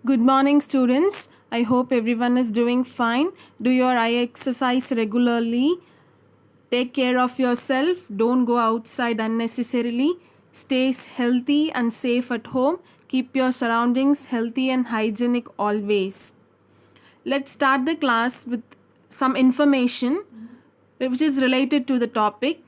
Good morning, students. I hope everyone is doing fine. Do your eye exercise regularly. Take care of yourself. Don't go outside unnecessarily. Stay healthy and safe at home. Keep your surroundings healthy and hygienic always. Let's start the class with some information which is related to the topic.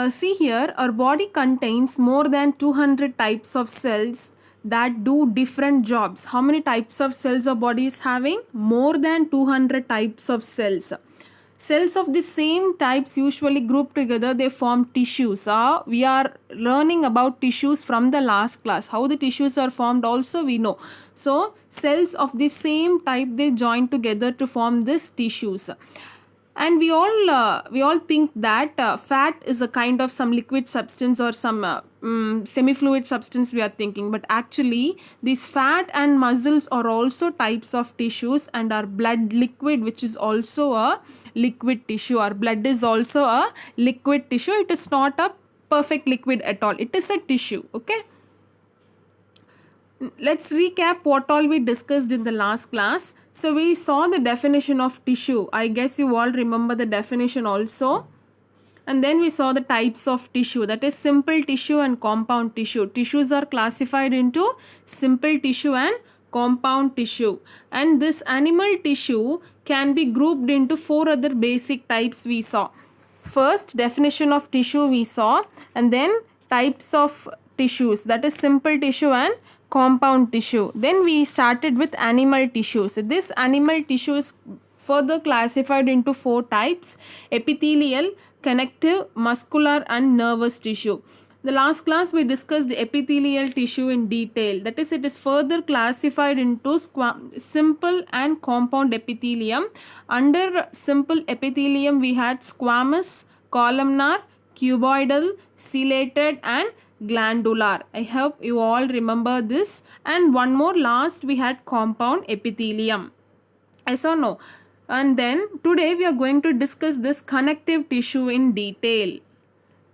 See here, our body contains more than 200 types of cells that do different jobs. How many types of cells our body is having? More than 200 types of cells. Cells of the same types usually group together, they form tissues. We are learning about tissues from the last class. How the tissues are formed also we know. So cells of the same type, they join together to form these tissues. And we all think that fat is a kind of some liquid substance or some semi-fluid substance we are thinking, but actually these fat and muscles are also types of tissues, and our blood liquid, which is also a liquid tissue. Our blood is also a liquid tissue. It is not a perfect liquid at all. It is a tissue. Okay, let's recap what all we discussed in the last class. So we saw the definition of tissue. I guess you all remember the definition also. And then we saw the types of tissue, that is simple tissue and compound tissue. Tissues are classified into simple tissue and compound tissue. And this animal tissue can be grouped into 4 other basic types we saw. First, definition of tissue we saw, and then types of tissues, that is simple tissue and compound tissue. Then we started with animal tissues. This animal tissue is further classified into 4 types: epithelial, connective, muscular and nervous tissue. The last class we discussed epithelial tissue in detail. That is, it is further classified into simple and compound epithelium. Under simple epithelium we had squamous, columnar, cuboidal, ciliated and glandular. I hope you all remember this. And one more, last we had compound epithelium. Yes or no? And then today we are going to discuss this connective tissue in detail.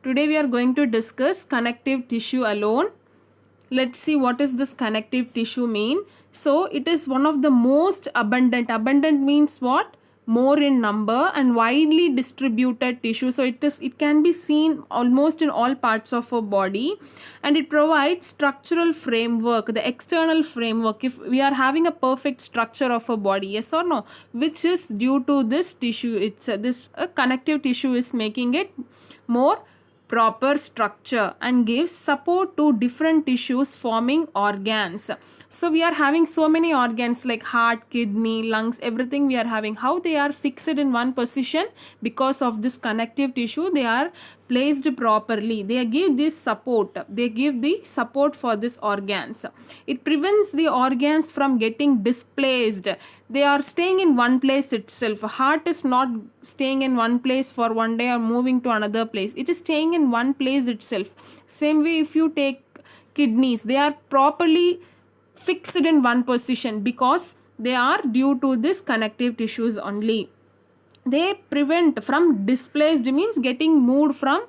Today we are going to discuss connective tissue alone. Let's see what is this connective tissue mean. So it is one of the most abundant. Abundant means what? More in number and widely distributed tissue. So it can be seen almost in all parts of our body, and it provides structural framework, the external framework. If we are having a perfect structure of a body, yes or no, which is due to this tissue. It's this connective tissue is making it more proper structure and gives support to different tissues forming organs. So we are having so many organs like heart, kidney, lungs, everything we are having. How they are fixed in one position? Because of this connective tissue, they are placed properly. They give this support. They give the support for these organs. It prevents the organs from getting displaced. They are staying in one place itself. Heart is not staying in one place for one day or moving to another place. It is staying in one place itself. Same way, if you take kidneys, they are properly fixed in one position because they are due to this connective tissues only. They prevent from displaced, means getting moved from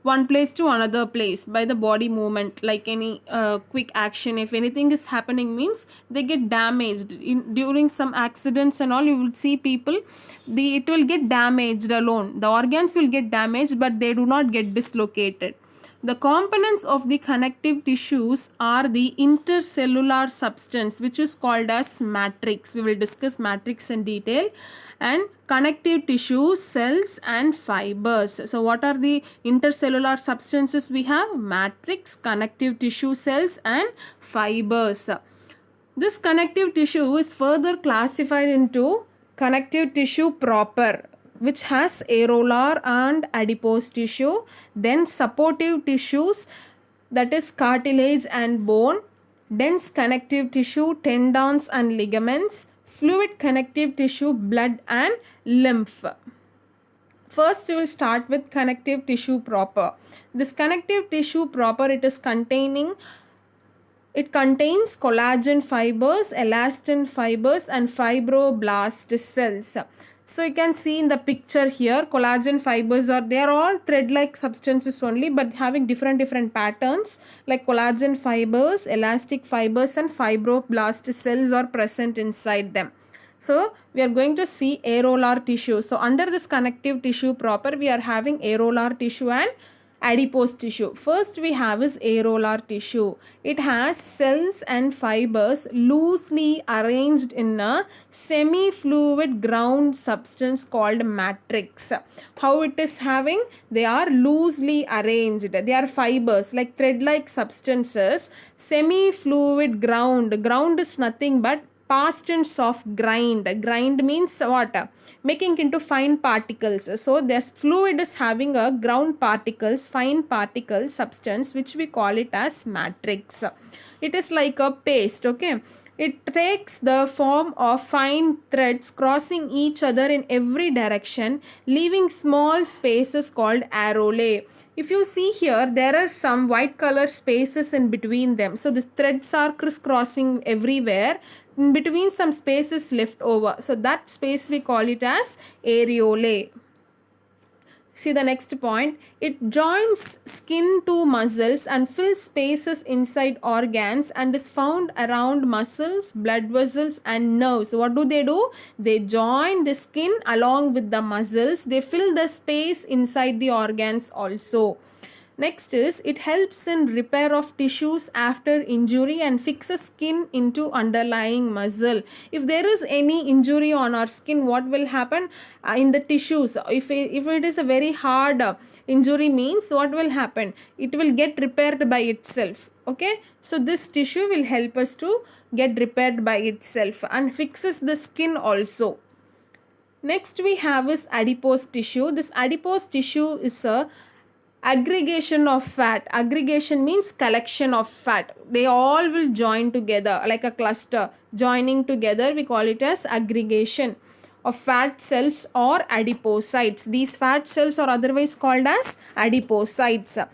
one place to another place by the body movement, like any quick action. If anything is happening, means they get damaged during some accidents and all. You will see people, it will get damaged alone. The organs will get damaged, but they do not get dislocated. The components of the connective tissues are the intercellular substance, which is called as matrix. We will discuss matrix in detail. And connective tissue, cells and fibers. So what are the intercellular substances we have? Matrix, connective tissue, cells and fibers. This connective tissue is further classified into connective tissue proper, which has areolar and adipose tissue. Then supportive tissues, that is cartilage and bone. Dense connective tissue, tendons and ligaments. Fluid connective tissue, blood and lymph. First we will start with connective tissue proper. This connective tissue proper, it contains collagen fibers, elastin fibers and fibroblast cells. So you can see in the picture here, collagen fibers they are all thread-like substances only, but having different patterns, like collagen fibers, elastic fibers, and fibroblast cells are present inside them. So we are going to see areolar tissue. So under this connective tissue proper, we are having areolar tissue and adipose tissue. First we have is areolar tissue. It has cells and fibers loosely arranged in a semi-fluid ground substance called matrix. How it is having? They are loosely arranged. They are fibers like thread-like substances. Semi-fluid ground. Ground is nothing but past tense of grind. Grind means what? Making into fine particles. So this fluid is having a ground particles, fine particle substance, which we call it as matrix. It is like a paste, okay? It takes the form of fine threads crossing each other in every direction, leaving small spaces called areolae. If you see here, there are some white color spaces in between them. So the threads are crisscrossing everywhere. In between, some space is left over. So that space we call it as areolae. See the next point. It joins skin to muscles and fills spaces inside organs and is found around muscles, blood vessels and nerves. What do? They join the skin along with the muscles. They fill the space inside the organs also. Next is, it helps in repair of tissues after injury and fixes skin into underlying muscle. If there is any injury on our skin, what will happen in the tissues? If it is a very hard injury means, what will happen? It will get repaired by itself. Okay, so this tissue will help us to get repaired by itself and fixes the skin also. Next we have is adipose tissue. This adipose tissue is a aggregation of fat. Aggregation means collection of fat. They all will join together like a cluster. Joining together, we call it as aggregation of fat cells or adipocytes. These fat cells are otherwise called as adipocytes.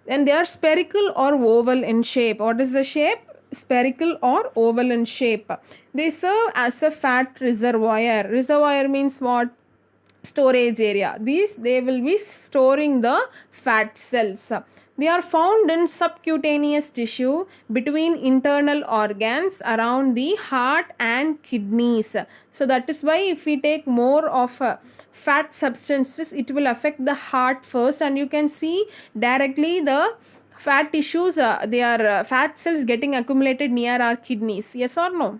And they are spherical or oval in shape. What is the shape? Spherical or oval in shape. They serve as a fat reservoir. Reservoir means what? Storage area. They will be storing the fat cells. They are found in subcutaneous tissue between internal organs around the heart and kidneys. So that is why if we take more of fat substances, it will affect the heart first, and you can see directly the fat tissues, they are fat cells getting accumulated near our kidneys. Yes or no?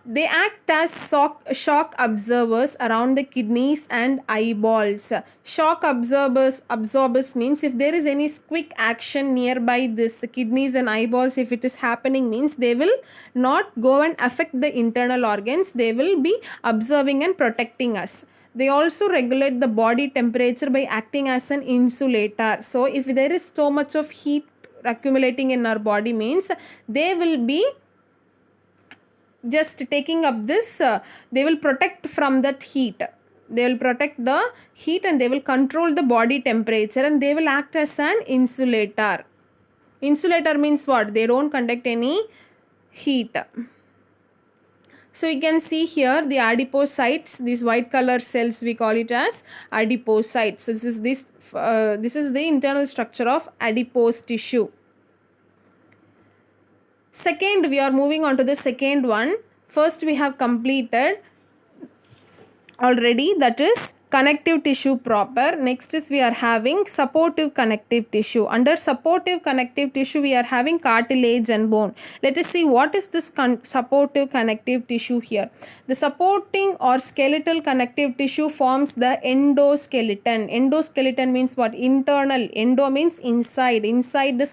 They act as shock absorbers around the kidneys and eyeballs. Shock absorbers means if there is any quick action nearby this kidneys and eyeballs, if it is happening means they will not go and affect the internal organs. They will be observing and protecting us. They also regulate the body temperature by acting as an insulator. So if there is so much of heat accumulating in our body means they will be just taking up this, they will protect from that heat. They will protect the heat and they will control the body temperature and they will act as an insulator. Insulator means what? They don't conduct any heat. So you can see here the adipocytes, these white color cells, we call it as adipocytes. So this is the internal structure of adipose tissue. Second, we are moving on to the second one. First, we have completed already, that is connective tissue proper. Next is we are having supportive connective tissue. Under supportive connective tissue, we are having cartilage and bone. Let us see what is this supportive connective tissue here. The supporting or skeletal connective tissue forms the endoskeleton. Endoskeleton means what? Internal. Endo means inside. Inside the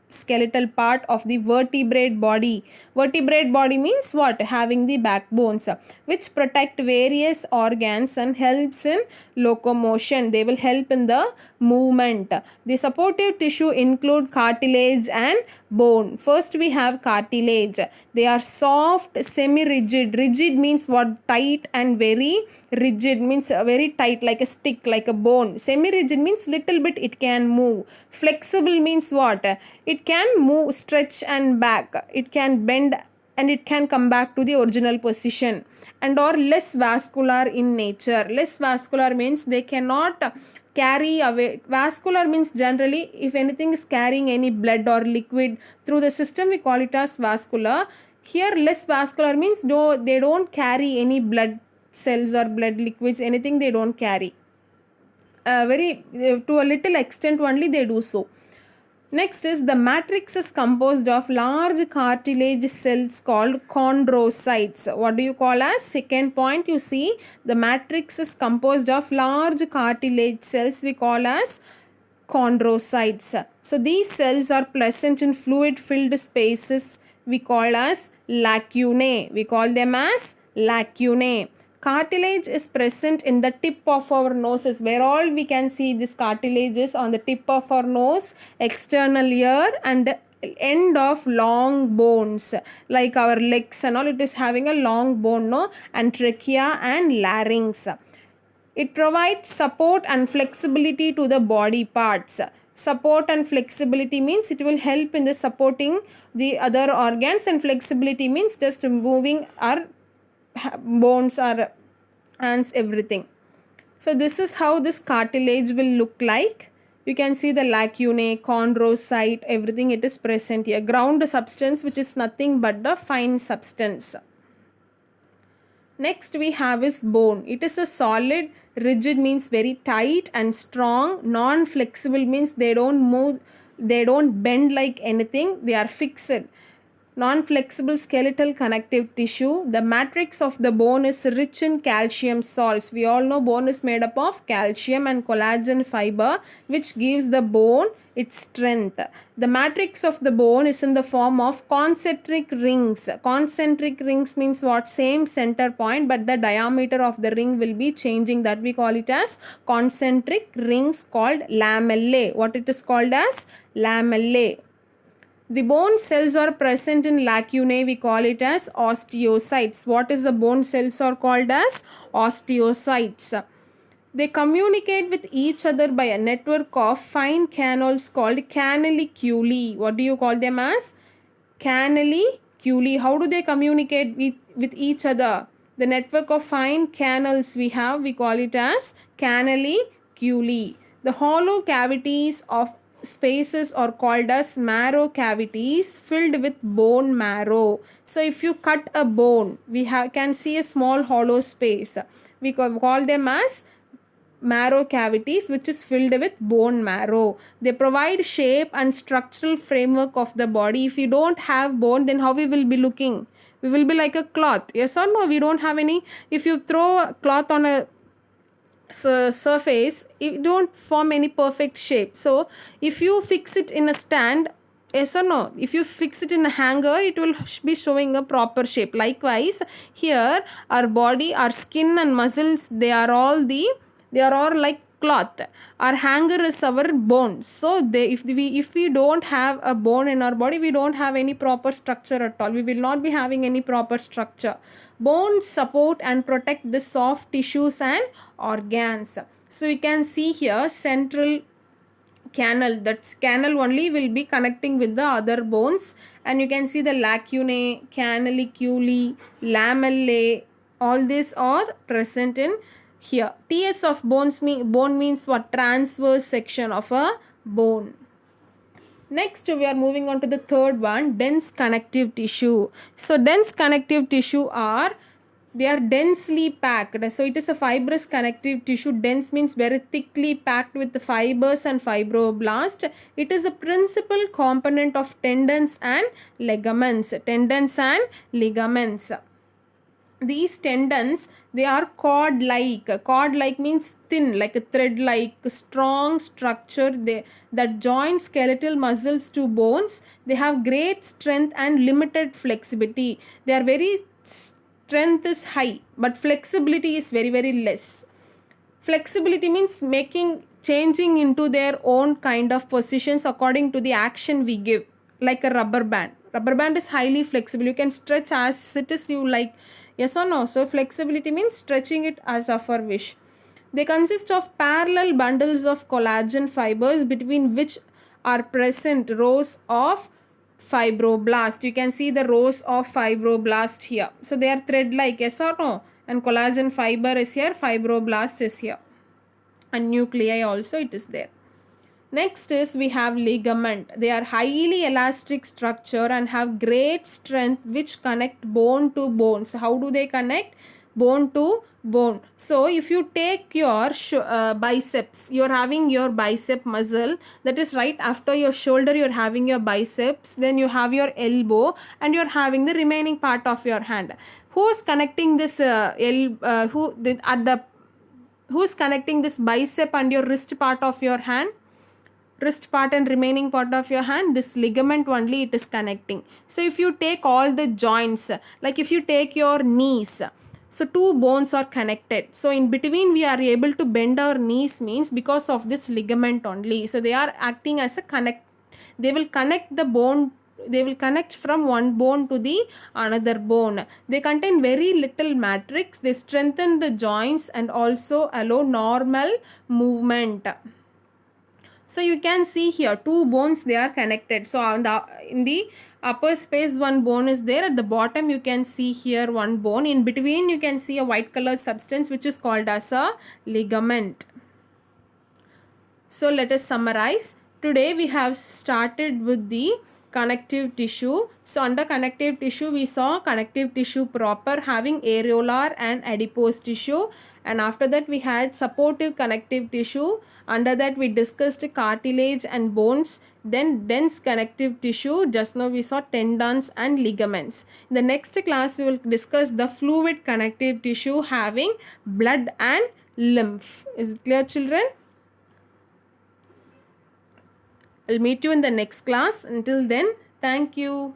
skeletal part of the vertebrate body. Vertebrate body means what? Having the backbones, which protect various organs and helps in locomotion. They will help in the movement. The supportive tissue include cartilage and bone. First we have cartilage. They are soft, semi-rigid. Rigid means what? Tight, and very rigid means very tight, like a stick, like a bone. Semi-rigid means little bit it can move. Flexible means what? It can move, stretch and back. It can bend and it can come back to the original position, and or less vascular in nature. Less vascular means they cannot carry away. Vascular means generally if anything is carrying any blood or liquid through the system, we call it as vascular. Here less vascular means they don't carry any blood cells or blood liquids, anything they don't carry. To a little extent only they do so. Next is the matrix is composed of large cartilage cells called chondrocytes. What do you call as? Second point, you see the matrix is composed of large cartilage cells, we call as chondrocytes. So these cells are present in fluid filled spaces, we call as lacunae. We call them as lacunae. Cartilage is present in the tip of our noses. Where all we can see this cartilage is on the tip of our nose, external ear, and end of long bones like our legs and all. It is having a long bone, no, and trachea and larynx. It provides support and flexibility to the body parts. Support and flexibility means it will help in the supporting the other organs, and flexibility means just moving our bones, our hands, everything. So this is how this cartilage will look like. You can see the lacunae, chondrocyte, everything it is present here. Ground substance, which is nothing but the fine substance. Next we have is bone. It is a solid, rigid means very tight and strong. Non-flexible means they don't move, they don't bend like anything, they are fixed. Non-flexible skeletal connective tissue. The matrix of the bone is rich in calcium salts. We all know bone is made up of calcium and collagen fiber, which gives the bone its strength. The matrix of the bone is in the form of concentric rings. Concentric rings means what? Same center point, but the diameter of the ring will be changing. That we call it as concentric rings called lamellae. What it is called as? Lamellae. The bone cells are present in lacunae. We call it as osteocytes. What is the bone cells are called as? Osteocytes. They communicate with each other by a network of fine canals called canaliculi. What do you call them as? Canaliculi. How do they communicate with each other? The network of fine canals we have, we call it as canaliculi. The hollow cavities of spaces are called as marrow cavities filled with bone marrow. So if you cut a bone, we can see a small hollow space. We call them as marrow cavities, which is filled with bone marrow. They provide shape and structural framework of the body. If you don't have bone, then how we will be looking? We will be like a cloth. Yes or no? We don't have any. If you throw a cloth on a surface, it don't form any perfect shape. So if you fix it in a stand, yes or no, if you fix it in a hanger, it will be showing a proper shape. Likewise here, our body, our skin and muscles, they are all like cloth. Our hanger is our bones. So if we don't have a bone in our body, we don't have any proper structure at all. We will not be having any proper structure. Bones support and protect the soft tissues and organs. So you can see here central canal. That canal only will be connecting with the other bones, and you can see the lacunae, canaliculi, lamellae, all these are present in here. TS of bone means what? Transverse section of a bone. Next we are moving on to the third one, dense connective tissue. So dense connective tissue they are densely packed. So it is a fibrous connective tissue. Dense means very thickly packed with the fibers and fibroblast. It is a principal component of tendons and ligaments. Tendons and ligaments. These tendons, they are cord-like. Cord-like means thin, like a thread-like, strong structure that join skeletal muscles to bones. They have great strength and limited flexibility. Strength is high, but flexibility is very, very less. Flexibility means changing into their own kind of positions according to the action we give, like a rubber band. Rubber band is highly flexible. You can stretch as it is you like. Yes or no? So flexibility means stretching it as of our wish. They consist of parallel bundles of collagen fibers between which are present rows of fibroblast. You can see the rows of fibroblast here. So they are thread like, yes or no? And collagen fiber is here, fibroblast is here. And nuclei also it is there. Next is we have ligament. They are highly elastic structure and have great strength which connect bone to bone. So how do they connect? Bone to bone. So if you take your biceps, you are having your bicep muscle, that is right after your shoulder you are having your biceps, then you have your elbow and you are having the remaining part of your hand. Who is connecting this who's connecting this bicep and your wrist part of your hand? Wrist part and remaining part of your hand, this ligament only it is connecting. So if you take all the joints, like if you take your knees, so two bones are connected, so in between we are able to bend our knees means because of this ligament only. So they are acting as a connect, they will connect the bone, they will connect from one bone to the another bone. They contain very little matrix, they strengthen the joints and also allow normal movement. So you can see here two bones, they are connected. So on in the upper space one bone is there, at the bottom you can see here one bone, in between you can see a white color substance which is called as a ligament. So let us summarize. Today we have started with the connective tissue. So under connective tissue we saw connective tissue proper having areolar and adipose tissue, and after that we had supportive connective tissue. Under that we discussed cartilage and bones, then dense connective tissue, just now we saw tendons and ligaments. In the next class we will discuss the fluid connective tissue having blood and lymph. Is it clear, children? I'll meet you in the next class. Until then, thank you.